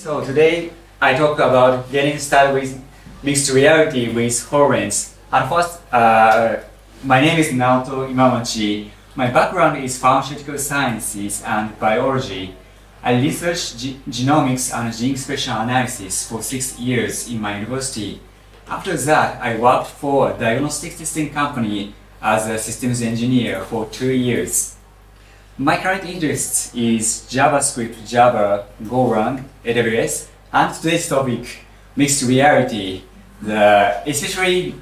So today I talk about getting started with mixed reality with HoloLens. At first, my name is Naoto Imamachi. My background is pharmaceutical sciences and biology. I researched genomics and gene spatial analysis for 6 years in my university. After that, I worked for a diagnostic testing company as a systems engineer for 2 years. My current interest is JavaScript, Java, Golang, AWS, and today's topic, mixed reality, especially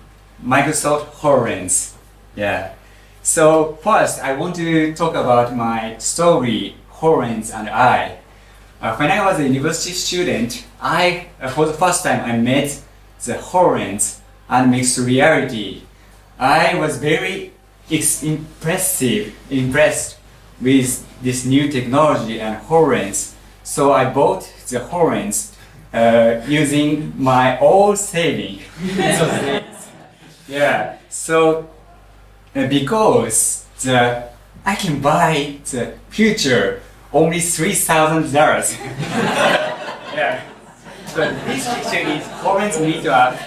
Microsoft HoloLens. Yeah. So first, I want to talk about my story, HoloLens and I. When I was a university student, for the first time, I met the HoloLens and mixed reality. I was very impressed with this new technology and HoloLens. So I bought the HoloLens using my own saving. Yeah. So because I can buy the future only $3,000. Yeah. So this picture is HoloLens meetup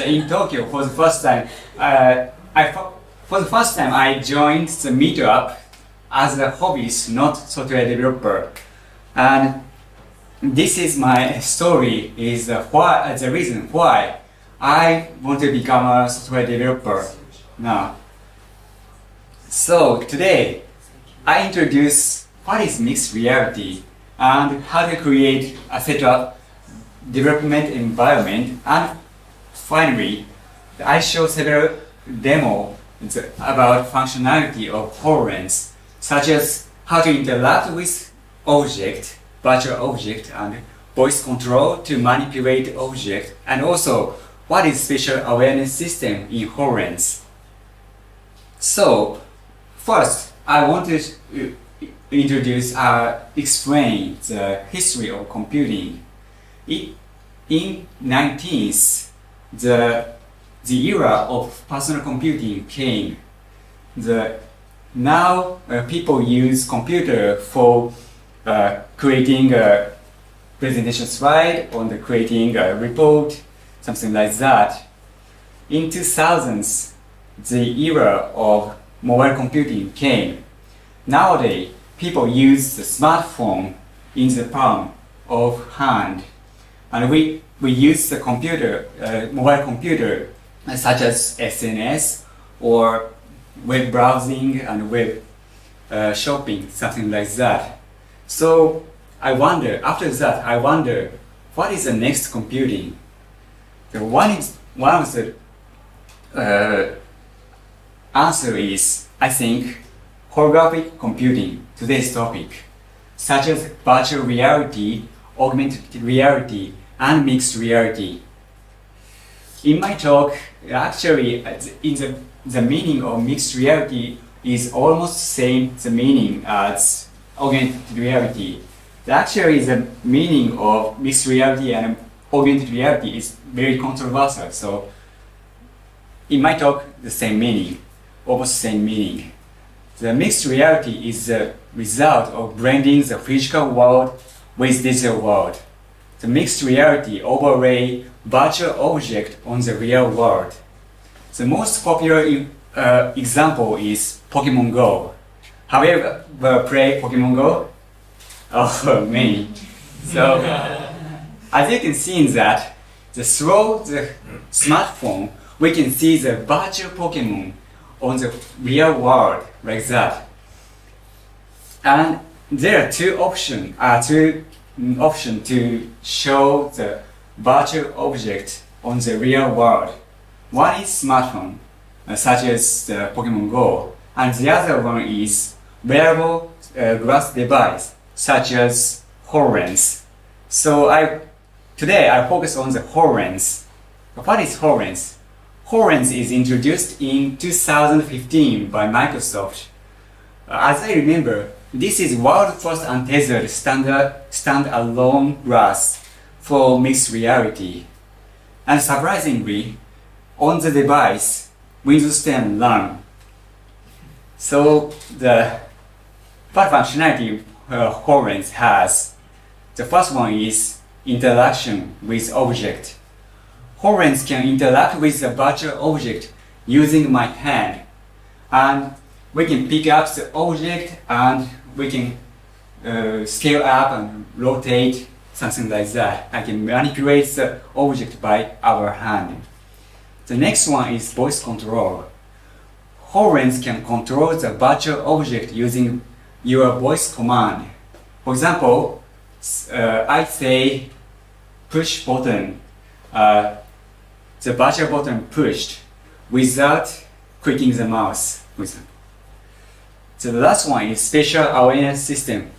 in Tokyo for the first time. For the first time, I joined the meetup as a hobbyist, not software developer. And this is my story, is the reason why I want to become a software developer now. So today, I introduce what is mixed reality and how to create a setup, development environment, and finally, I show several demos about functionality of HoloLens, such as how to interact with object, virtual object, and voice control to manipulate object, and also what is spatial awareness system in HoloLens. So first, I want to explain the history of computing. In 19th, the era of personal computing came. Now people use computer for creating a presentation slide, or creating a report, something like that. In 2000s, the era of mobile computing came. Nowadays, people use the smartphone in the palm of hand, and we use the computer, mobile computer, such as SNS or web browsing and web shopping, something like that. So after that, I wonder, what is the next computing? One of the answer is, I think, holographic computing, today's topic, such as virtual reality, augmented reality, and mixed reality. In my talk, actually, the meaning of mixed reality is almost the same the meaning as augmented reality. Actually, the meaning of mixed reality and augmented reality is very controversial. So, in my talk, the same meaning, almost same meaning. The mixed reality is the result of blending the physical world with digital world. The mixed reality overlay virtual object on the real world. The most popular example is Pokemon Go. Have you ever played Pokemon Go? Oh, many. So, as you can see in that, through the smartphone, we can see the virtual Pokemon on the real world, like that. And there are two options to show the virtual object on the real world. One is smartphone, such as the Pokemon Go, and the other one is wearable glass device, such as HoloLens. So today I focus on the HoloLens. What is HoloLens? HoloLens is introduced in 2015 by Microsoft. As I remember, this is world's first untethered stand-alone glass for mixed reality. And surprisingly, on the device, Windows 10 run. So what functionality HoloLens has? The first one is interaction with object. HoloLens can interact with the virtual object using my hand, and we can pick up the object and we can scale up and rotate, something like that. I can manipulate the object by our hand. The next one is voice control. HoloLens can control the virtual object using your voice command. For example, I say push button, the virtual button pushed without clicking the mouse. So the last one is spatial awareness system.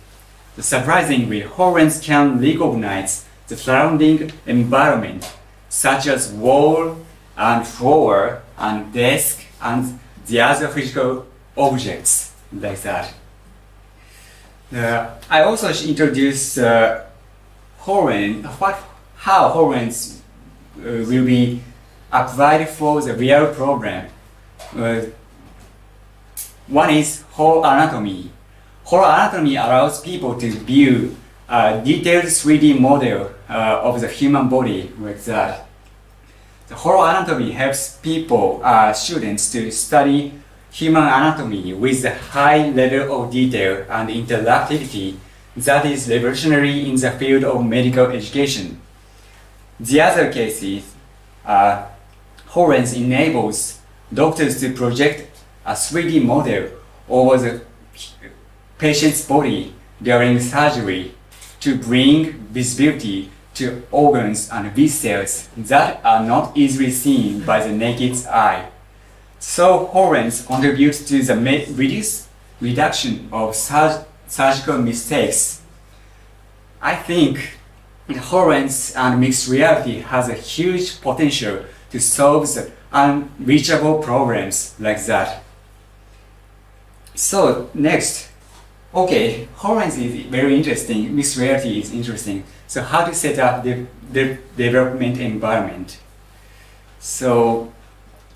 Surprisingly, HoloLens can recognize the surrounding environment, such as wall and floor and desk and the other physical objects like that. I also introduced HoloLens, how HoloLens will be applied for the real problem. One is whole anatomy. Whole anatomy allows people to view a detailed 3D model of the human body like that. The whole anatomy helps people, students, to study human anatomy with a high level of detail and interactivity that is revolutionary in the field of medical education. The other case is HoloLens enables doctors to project a 3D model over the patient's body during surgery to bring visibility to organs and viscera that are not easily seen by the naked eye. So HoloLens contributes to the reduction of surgical mistakes. I think HoloLens and mixed reality has a huge potential to solve the unreachable problems like that. So next, okay, HoloLens is very interesting, mixed reality is interesting. So how to set up the development environment? So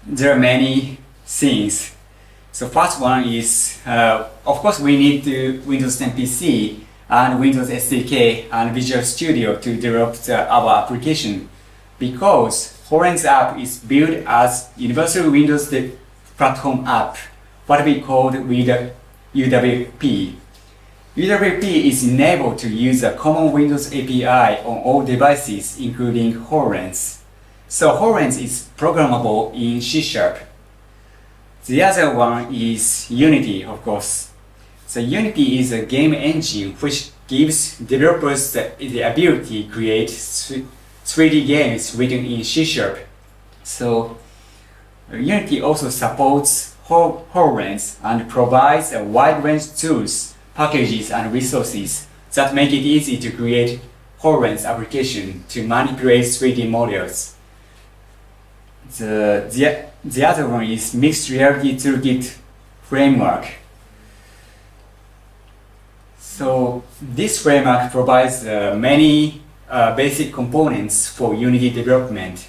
there are many things. So first one is, of course we need to Windows 10 PC and Windows SDK and Visual Studio to develop our application, because HoloLens app is built as Universal Windows Platform app, what we call UWP. UWP is enabled to use a common Windows API on all devices, including HoloLens. So HoloLens is programmable in C#. The other one is Unity, of course. So Unity is a game engine which gives developers the ability to create 3D games written in C#. So Unity also supports HoloLens and provides a wide range of tools, packages and resources that make it easy to create HoloLens application to manipulate 3D models. The other one is Mixed Reality Toolkit Framework. So this framework provides many basic components for Unity development.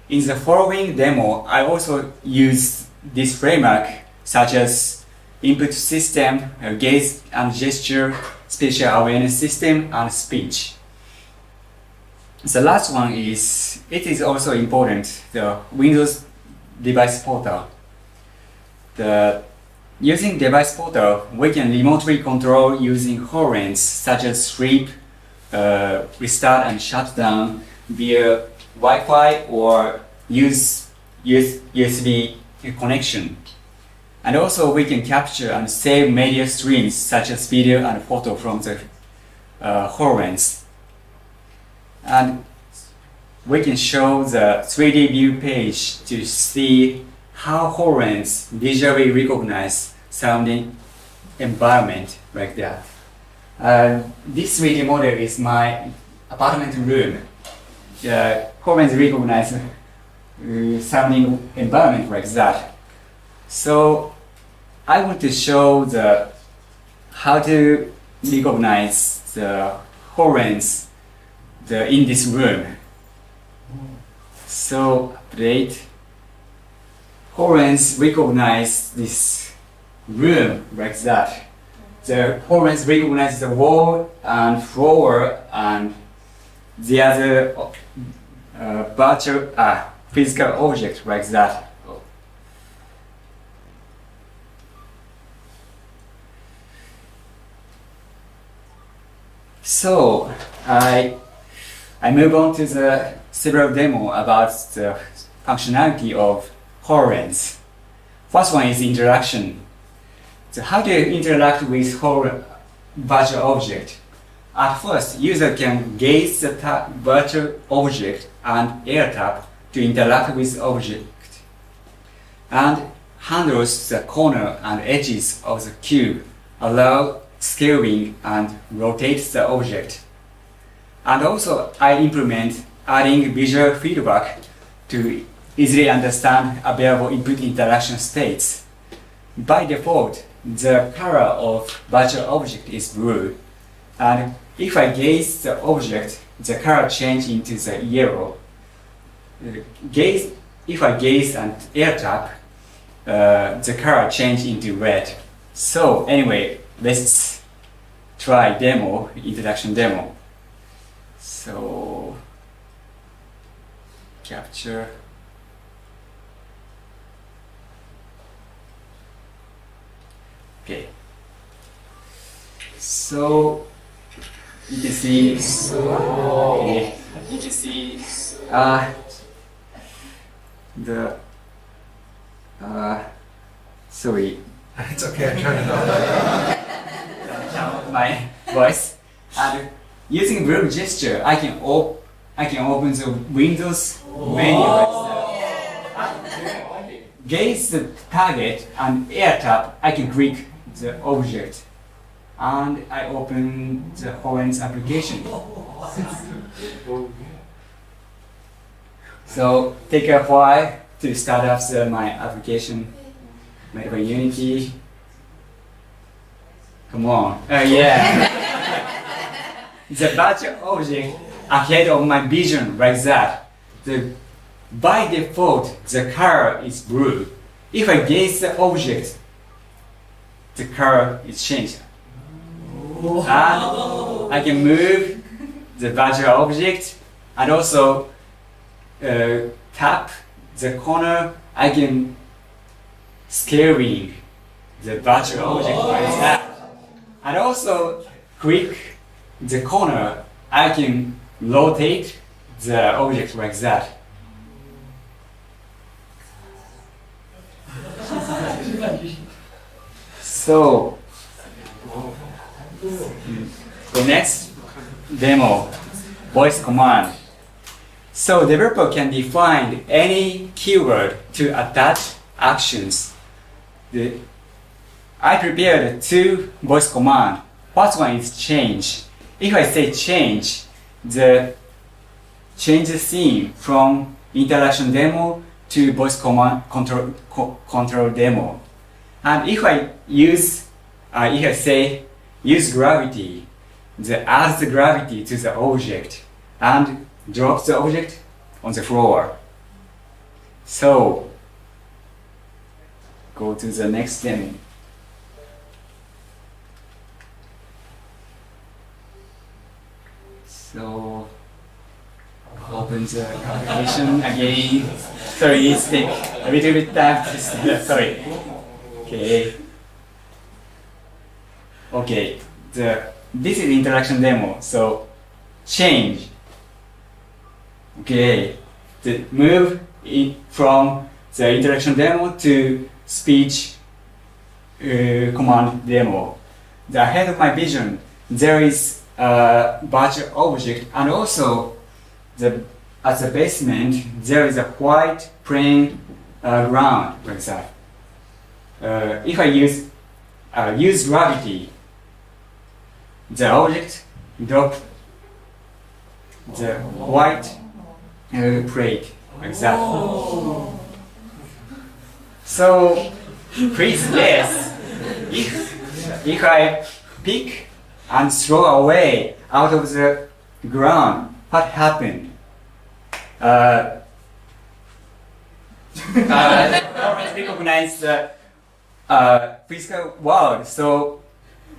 In the following demo, I also use this framework, such as input system, gaze and gesture, spatial awareness system, and speech. The last one is, it is also important, the Windows Device Portal. Using Device Portal, we can remotely control using HoloLens, such as sleep, restart and shut down via Wi-Fi or use USB connection. And also we can capture and save media streams such as video and photo from the HoloLens. And we can show the 3D view page to see how HoloLens visually recognize surrounding environment like that. This 3D model is my apartment room. HoloLens recognize surrounding environment like that. So I want to show how to recognize the HoloLens in this room. So update. HoloLens recognize this room like that. The HoloLens recognize the wall and floor and the other virtual physical object like that. So I move on to the several demo about the functionality of HoloLens. First one is interaction. So how do you interact with whole virtual object? At first, user can gaze the virtual object and air tap to interact with object, and handles the corner and edges of the cube, allow scaling and rotate the object. And also, I implement adding visual feedback to easily understand available input interaction states. By default, the color of virtual object is blue, and if I gaze the object, the color change into the yellow. If I gaze and air tap, the color change into red. So anyway, let's try demo, interaction demo. So capture. Okay. So you can see. Okay. You can see the. Sorry. It's okay. I tried it out. My voice. And using blue gesture, I can open the Windows menu. Gaze the target and air tap. I can click the object, and I open the HoloLens application. So take a while to start up my application. Make a Unity. Come on. Yeah. The virtual object ahead of my vision like that. By default, the color is blue. If I gaze the object, the color is changed. And I can move the virtual object and also tap the corner. I can scaling the virtual object like that. And also click the corner. I can rotate the object like that. So the next demo, voice command. So developer can define any keyword to attach actions. I prepared two voice commands. First one is change. If I say change the theme from interaction demo to voice command control demo. And if I say use gravity, adds the gravity to the object and drops the object on the floor. So go to the next demo. So open the application again. Sorry, it's take a little bit time to start. Sorry. Okay. Okay. This is interaction demo. So change. Okay. Move it from the interaction demo to speech command demo. Ahead of my vision, there is a virtual object, and also at the basement there is a white plain ground like that. If I use gravity, the object drop the white plate like that. Oh. So please guess if I pick and throw away out of the ground, what happened? Recognize the physical world. So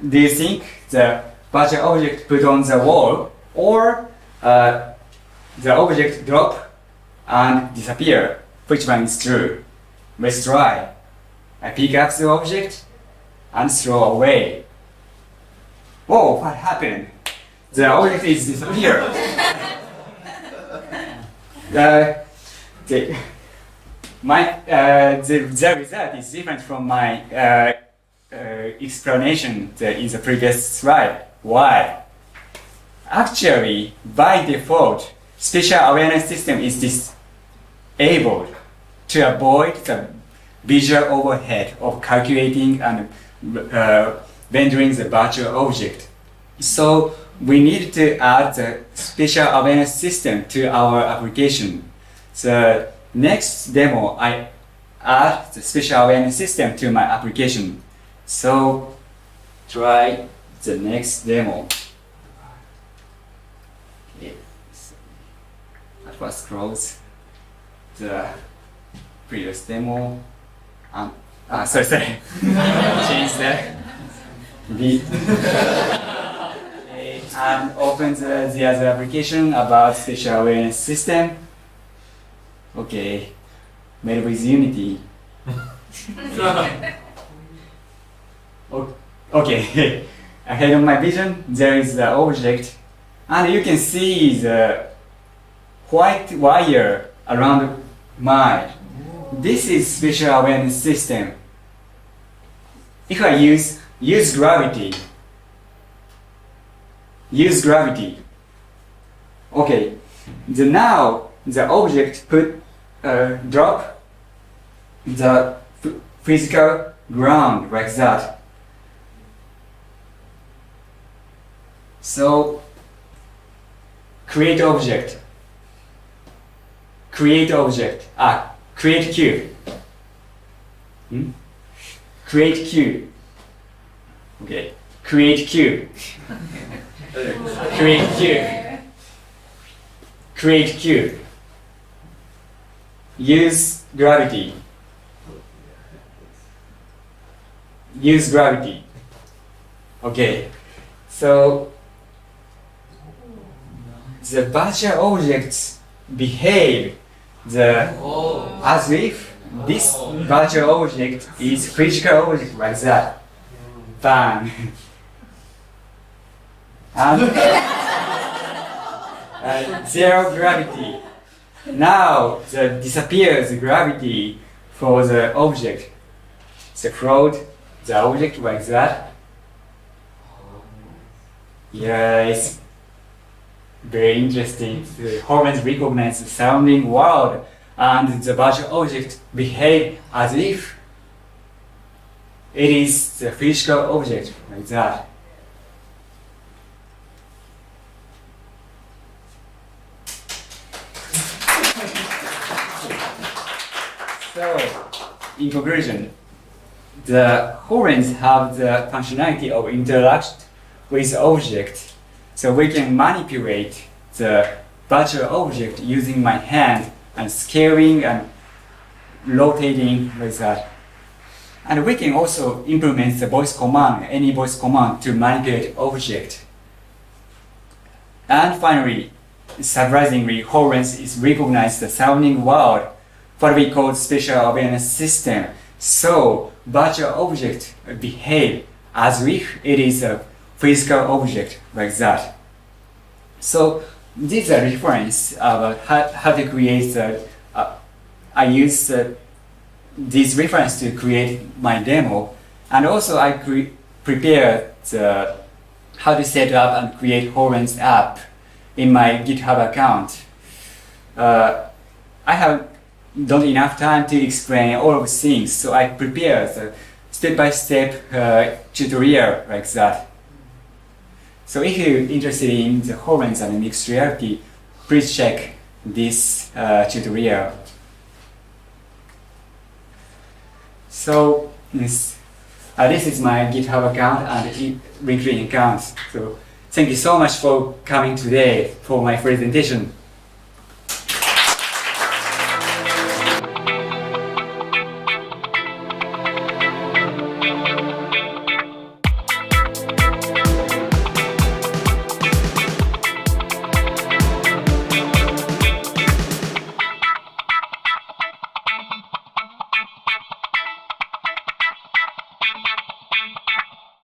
do you think the virtual object put on the wall, or the object drop and disappear. Which one is true? Let's try. I pick up the object and throw away. Whoa, what happened? The object is disappeared. the result is different from my explanation in the previous slide. Why? Actually, by default, spatial awareness system is disabled to avoid the visual overhead of calculating and rendering the virtual object. So we need to add the spatial awareness system to our application. The next demo, I add the spatial awareness system to my application. So try the next demo. Okay. At first close the previous demo. Sorry. Change that. Okay. And open the other application about spatial awareness system. Okay. Made with Unity. Okay. Ahead of my vision, there is the object, and you can see the white wire around mine. This is spatial awareness system. If I use gravity. Okay. Now the object drop the physical ground like that. So create object. Create cube. Create cube. Okay. Create cube. Create cube. Use gravity. Okay. So the virtual objects behave as if this virtual object is physical object like that. Bang. And zero gravity. Now disappears the gravity for the object. So float the object like that. Yeah, it's very interesting. The HoloLens recognize the surrounding world, and the virtual object behave as if it is the physical object like that. So, in conclusion, the HoloLens have the functionality of interact with object. So we can manipulate the virtual object using my hand and scaling and rotating like that. And we can also implement the any voice command to manipulate object. And finally, surprisingly, HoloLens is recognized the surrounding world, what we call spatial awareness system. So virtual object behave as if it is a physical object like that. So these are reference about how to create I use this reference to create my demo, and also I prepare how to set up and create HoloLens app in my GitHub account. I have not enough time to explain all of the things, so I prepare the step-by-step tutorial like that. So if you're interested in the HoloLens and mixed reality, please check this tutorial. So this is my GitHub account and LinkedIn account. So thank you so much for coming today for my presentation.